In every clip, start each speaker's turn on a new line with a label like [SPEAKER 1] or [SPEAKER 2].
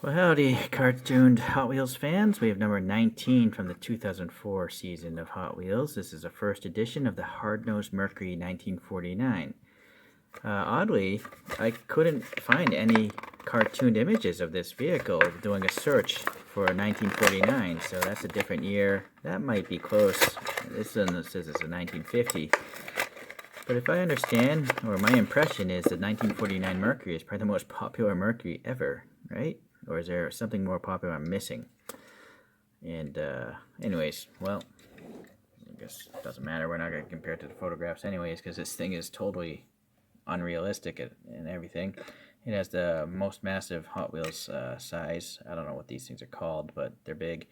[SPEAKER 1] Well, howdy, cartooned Hot Wheels fans. We have number 19 from the 2004 season of Hot Wheels. This is the first edition of the Hardnoze Mercury 1949. Oddly, I couldn't find any cartooned images of this vehicle doing a search for 1949, so that's a different year. That might be close. This one says it's a 1950. But if I understand, or my impression is that 1949 Mercury is probably the most popular Mercury ever, right? Or is there something more popular I'm missing? And anyways, well, I guess it doesn't matter. We're not going to compare it to the photographs anyways, because this thing is totally unrealistic and everything. It has the most massive Hot Wheels size. I don't know what these things are called, but they're big.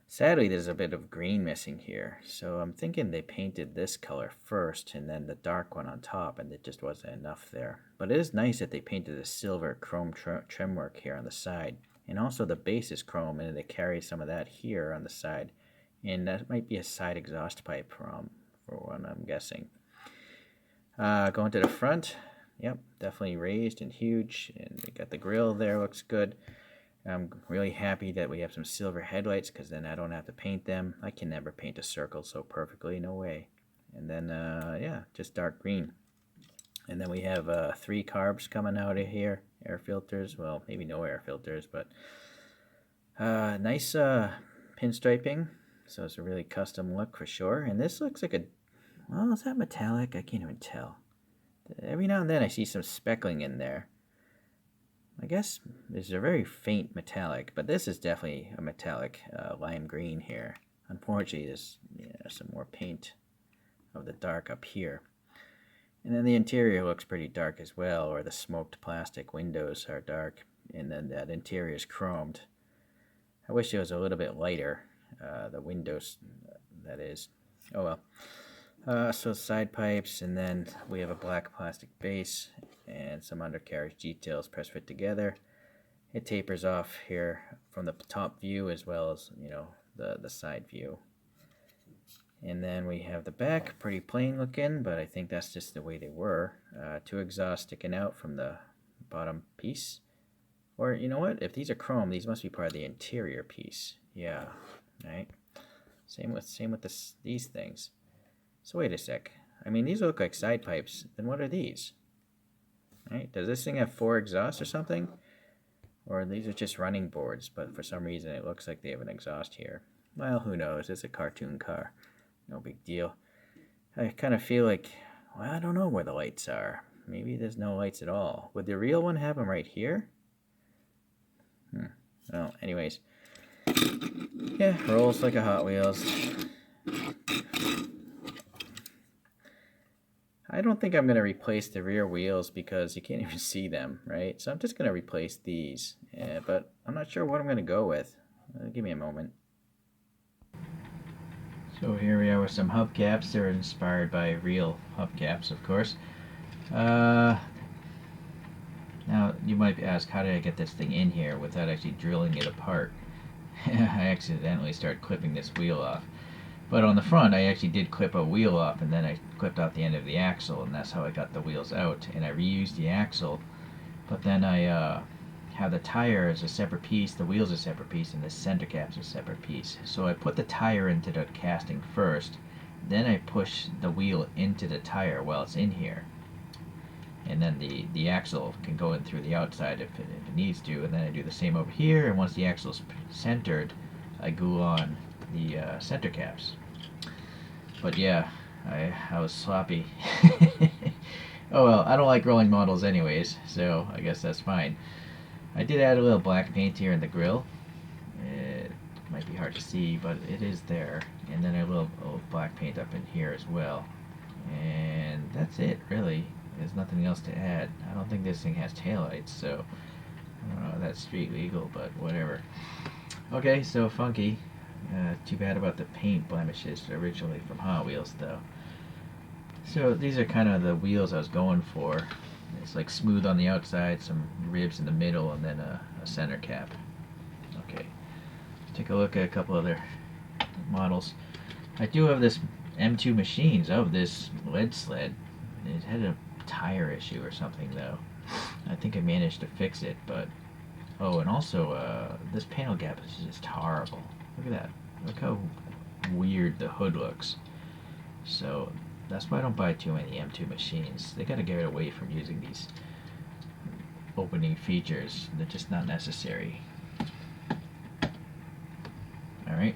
[SPEAKER 1] Sadly, there's a bit of green missing here, so I'm thinking they painted this color first and then the dark one on top, and it just wasn't enough there. But it is nice that they painted a silver chrome trim work here on the side, and also the base is chrome, and they carry some of that here on the side, and that might be a side exhaust pipe for one, I'm guessing. Going to the front, yep, definitely raised and huge, and they got the grill there, looks good. I'm really happy that we have some silver headlights, because then I don't have to paint them. I can never paint a circle so perfectly, no way. And then, yeah, just dark green. And then we have 3 carbs coming out of here, air filters. Well, maybe no air filters, but nice pinstriping. So it's a really custom look for sure. And this looks like well, is that metallic? I can't even tell. Every now and then I see some speckling in there. I guess it's a very faint metallic, but this is definitely a metallic lime green here. Unfortunately, there's some more paint of the dark up here. And then the interior looks pretty dark as well, or the smoked plastic windows are dark, and then that interior is chromed. I wish it was a little bit lighter, the windows, that is. Oh well. So side pipes, and then we have a black plastic base and some undercarriage details press fit together. It tapers off here from the top view as well as the side view. And then we have the back, pretty plain looking, but I think that's just the way they were. 2 exhausts sticking out from the bottom piece. Or you know what? If these are chrome, these must be part of the interior piece. Yeah, right. Same with these things. So wait a sec. I mean, these look like side pipes. Then what are these? Right? Does this thing have 4 exhausts or something? Or these are just running boards, but for some reason it looks like they have an exhaust here. Well, who knows? It's a cartoon car. No big deal. I kind of feel like, well, I don't know where the lights are. Maybe there's no lights at all. Would the real one have them right here? Well, anyways. Yeah, rolls like a Hot Wheels. I don't think I'm going to replace the rear wheels because you can't even see them, right? So I'm just going to replace these, but I'm not sure what I'm going to go with. Give me a moment. So here we are with some hubcaps. They're inspired by real hubcaps, of course. Now, you might ask, how did I get this thing in here without actually drilling it apart? I accidentally started clipping this wheel off. But on the front, I actually did clip a wheel off, and then I clipped off the end of the axle, and that's how I got the wheels out. And I reused the axle, but then I have the tire as a separate piece, the wheels a separate piece, and the center cap's a separate piece. So I put the tire into the casting first, then I push the wheel into the tire while it's in here. And then the axle can go in through the outside if it needs to, and then I do the same over here, and once the axle's centered, I glue on the center caps. But yeah, I was sloppy. Oh well, I don't like rolling models anyways, so I guess that's fine. I did add a little black paint here in the grill. It might be hard to see, but it is there. And then a little black paint up in here as well. And that's it, really. There's nothing else to add. I don't think this thing has taillights, so I don't know if that's street legal, but whatever. Okay, so funky. Too bad about the paint blemishes originally from Hot Wheels, though. So these are kind of the wheels I was going for. It's like smooth on the outside, some ribs in the middle, and then a center cap. Okay, take a look at a couple other models. I do have this M2 machines of this lead sled. It had a tire issue or something, though. I think I managed to fix it, but Oh, and also, this panel gap is just horrible. Look at that. Look how weird the hood looks. So that's why I don't buy too many M2 machines. They gotta get away from using these opening features. They're just not necessary. Alright.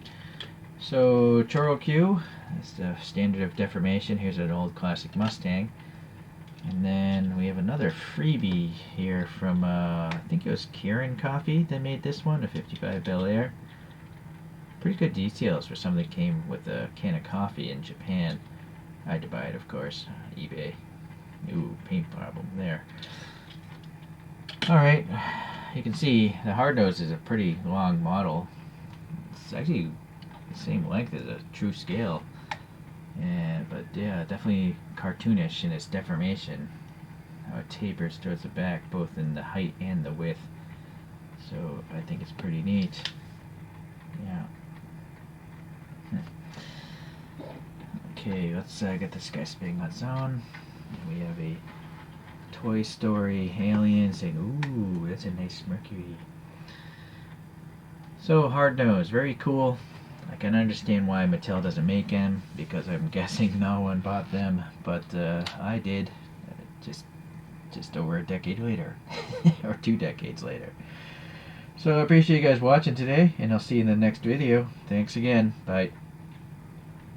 [SPEAKER 1] So Choro Q, that's the standard of deformation. Here's an old classic Mustang. And then we have another freebie here from, I think it was Kirin Coffee that made this one, a 55 Bel Air. Pretty good details for something that came with a can of coffee in Japan. I had to buy it, of course. eBay. Ooh, paint problem there. Alright, you can see the Hardnoze is a pretty long model. It's actually the same length as a true scale. But yeah, definitely cartoonish in its deformation. How it tapers towards the back, both in the height and the width. So I think it's pretty neat. Yeah. Okay, let's get this guy spinning on its own. We have a Toy Story alien saying, "Ooh, that's a nice Mercury." So Hardnoze, very cool. I can understand why Mattel doesn't make them, because I'm guessing no one bought them, but I did, just over a decade later, or 2 decades later. So I appreciate you guys watching today, and I'll see you in the next video. Thanks again. Bye.